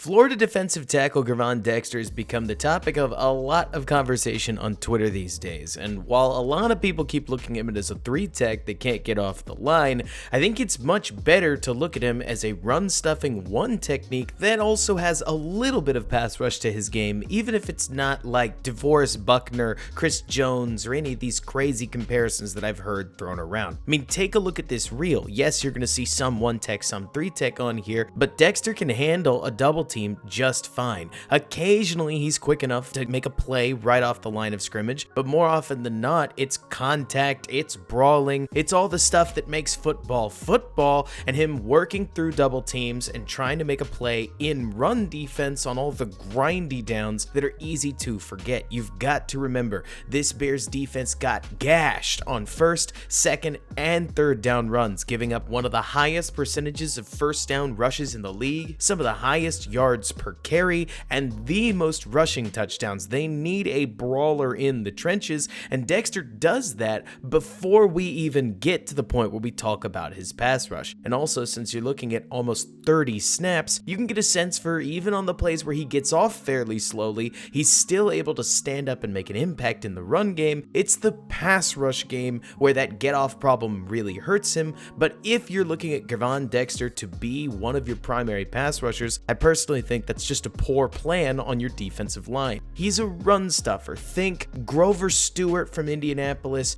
Florida defensive tackle Gervon Dexter has become the topic of a lot of conversation on Twitter these days, and while a lot of people keep looking at him as a 3-tech that can't get off the line, I think it's much better to look at him as a run-stuffing 1 technique that also has a little bit of pass rush to his game, even if it's not like DeForest Buckner, Chris Jones, or any of these crazy comparisons that I've heard thrown around. I mean, take a look at this reel. Yes, you're going to see some 1-tech, some 3-tech on here, but Dexter can handle a double team just fine. Occasionally, he's quick enough to make a play right off the line of scrimmage, but more often than not, it's contact, it's brawling, it's all the stuff that makes football, and him working through double teams and trying to make a play in run defense on all the grindy downs that are easy to forget. You've got to remember, this Bears defense got gashed on 1st, 2nd, and 3rd down runs, giving up one of the highest percentages of 1st down rushes in the league, some of the highest yards per carry, and the most rushing touchdowns. They need a brawler in the trenches, and Dexter does that before we even get to the point where we talk about his pass rush. And also, since you're looking at almost 30 snaps, you can get a sense for even on the plays where he gets off fairly slowly, he's still able to stand up and make an impact in the run game. It's the pass rush game where that get off problem really hurts him. But if you're looking at Gervon Dexter to be one of your primary pass rushers, I personally think that's just a poor plan on your defensive line. He's a run stuffer. Think Grover Stewart from Indianapolis,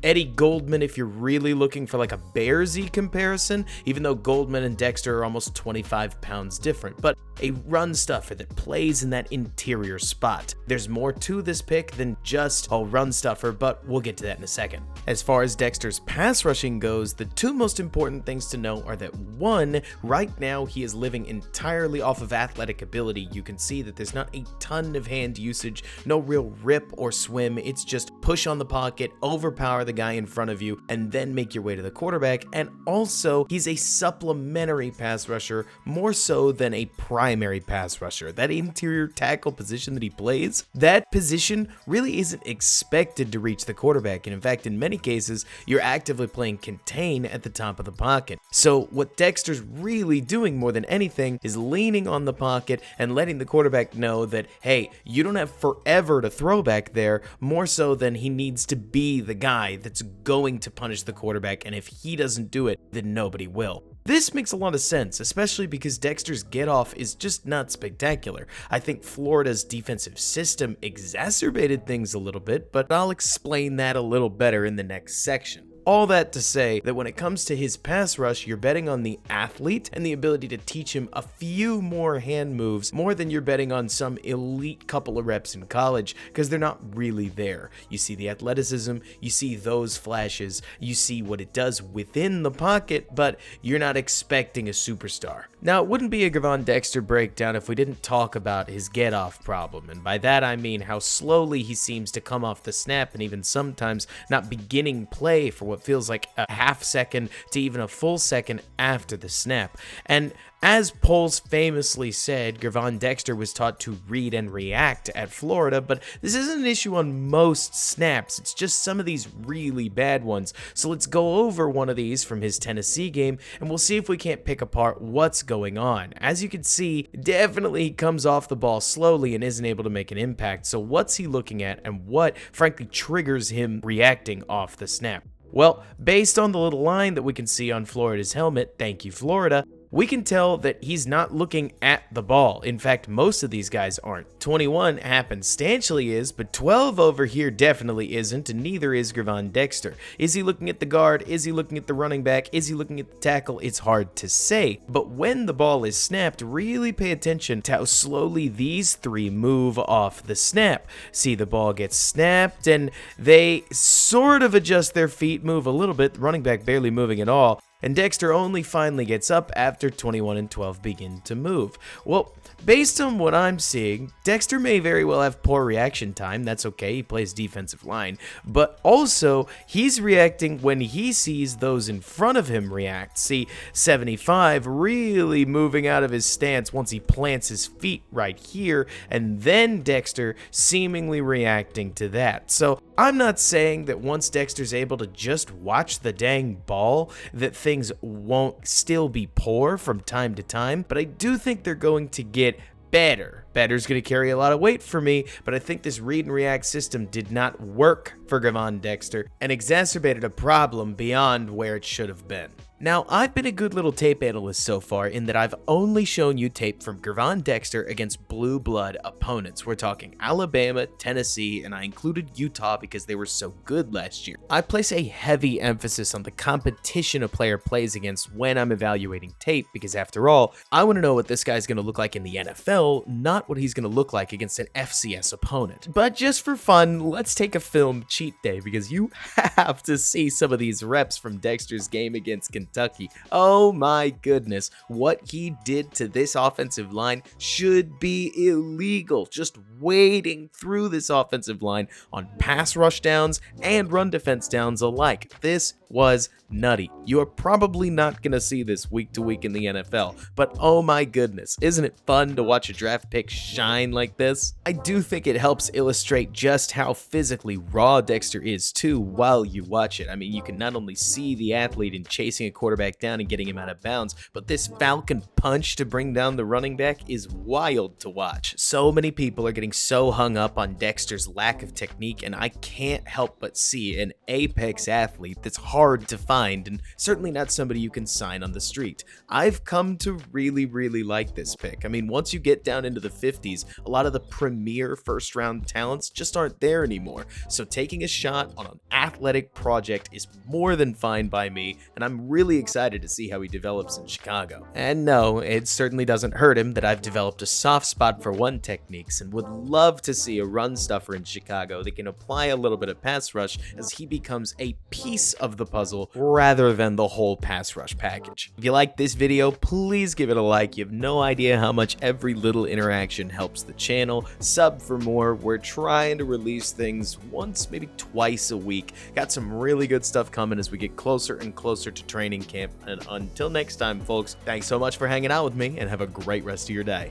Eddie Goldman if you're really looking for like a Bearsy comparison, even though Goldman and Dexter are almost 25 pounds different, but a run stuffer that plays in that interior spot. There's more to this pick than just a run stuffer, but we'll get to that in a second. As far as Dexter's pass rushing goes, the 2 most important things to know are that 1, right now he is living entirely off of athletic ability. You can see that there's not a ton of hand usage, no real rip or swim. It's just push on the pocket, overpower the guy in front of you, and then make your way to the quarterback. And also, he's a supplementary pass rusher more so than a primary pass rusher. That interior tackle position that he plays, that position really isn't expected to reach the quarterback, and in fact, in many cases, you're actively playing contain at the top of the pocket. So what Dexter's really doing more than anything is leaning on the pocket and letting the quarterback know that, hey, you don't have forever to throw back there, more so than he needs to be the guy that's going to punish the quarterback, and if he doesn't do it, then nobody will. This makes a lot of sense, especially because Dexter's get-off is just not spectacular. I think Florida's defensive system exacerbated things a little bit, but I'll explain that a little better in the next section. All that to say that when it comes to his pass rush, you're betting on the athlete and the ability to teach him a few more hand moves more than you're betting on some elite couple of reps in college, because they're not really there. You see the athleticism, you see those flashes, you see what it does within the pocket, but you're not expecting a superstar. Now, it wouldn't be a Gervon Dexter breakdown if we didn't talk about his get-off problem, and by that I mean how slowly he seems to come off the snap and even sometimes not beginning play for what feels like a half second to even a full second after the snap. And as Poles famously said, Gervon Dexter was taught to read and react at Florida, but this isn't an issue on most snaps. It's just some of these really bad ones. So let's go over one of these from his Tennessee game, and we'll see if we can't pick apart what's going on. As you can see, definitely he comes off the ball slowly and isn't able to make an impact. So what's he looking at, and what frankly triggers him reacting off the snap? Well, based on the little line that we can see on Florida's helmet, thank you Florida, we can tell that he's not looking at the ball. In fact, most of these guys aren't. 21 happenstantially is, but 12 over here definitely isn't, and neither is Gervon Dexter. Is he looking at the guard? Is he looking at the running back? Is he looking at the tackle? It's hard to say. But when the ball is snapped, really pay attention to how slowly these 3 move off the snap. See, the ball gets snapped, and they sort of adjust their feet, move a little bit, the running back barely moving at all. And Dexter only finally gets up after 21 and 12 begin to move. Well, based on what I'm seeing, Dexter may very well have poor reaction time. That's okay, he plays defensive line. But also, he's reacting when he sees those in front of him react. See, 75 really moving out of his stance once he plants his feet right here, and then Dexter seemingly reacting to that. So I'm not saying that once Dexter's able to just watch the dang ball, that things things won't still be poor from time to time, but I do think they're going to get better. Better's going to carry a lot of weight for me, but I think this read and react system did not work for Gervon Dexter and exacerbated a problem beyond where it should have been. Now, I've been a good little tape analyst so far in that I've only shown you tape from Gervon Dexter against blue blood opponents. We're talking Alabama, Tennessee, and I included Utah because they were so good last year. I place a heavy emphasis on the competition a player plays against when I'm evaluating tape because after all, I want to know what this guy's going to look like in the NFL, not what he's going to look like against an FCS opponent. But just for fun, let's take a film cheat day because you have to see some of these reps from Dexter's game against Kentucky. Oh my goodness, what he did to this offensive line should be illegal. Just wading through this offensive line on pass rush downs and run defense downs alike. This was nutty. You are probably not going to see this week to week in the NFL, but oh my goodness, isn't it fun to watch a draft pick shine like this? I do think it helps illustrate just how physically raw Dexter is too while you watch it. I mean, you can not only see the athlete in chasing a quarterback down and getting him out of bounds, but this falcon punch to bring down the running back is wild to watch. So many people are getting so hung up on Dexter's lack of technique, and I can't help but see an apex athlete that's hard to find and certainly not somebody you can sign on the street. I've come to really like this pick. I mean, once you get down into the 50s, a lot of the premier first round talents just aren't there anymore. So taking a shot on an athletic project is more than fine by me, and I'm really excited to see how he develops in Chicago. And no, it certainly doesn't hurt him that I've developed a soft spot for one techniques and would love to see a run stuffer in Chicago that can apply a little bit of pass rush as he becomes a piece of the puzzle rather than the whole pass rush package. If you like this video, please give it a like. You have no idea how much every little interaction helps the channel. Sub for more. We're trying to release things once, maybe twice a week. Got some really good stuff coming as we get closer and closer to training camp. And until next time, folks, thanks so much for hanging out with me and have a great rest of your day.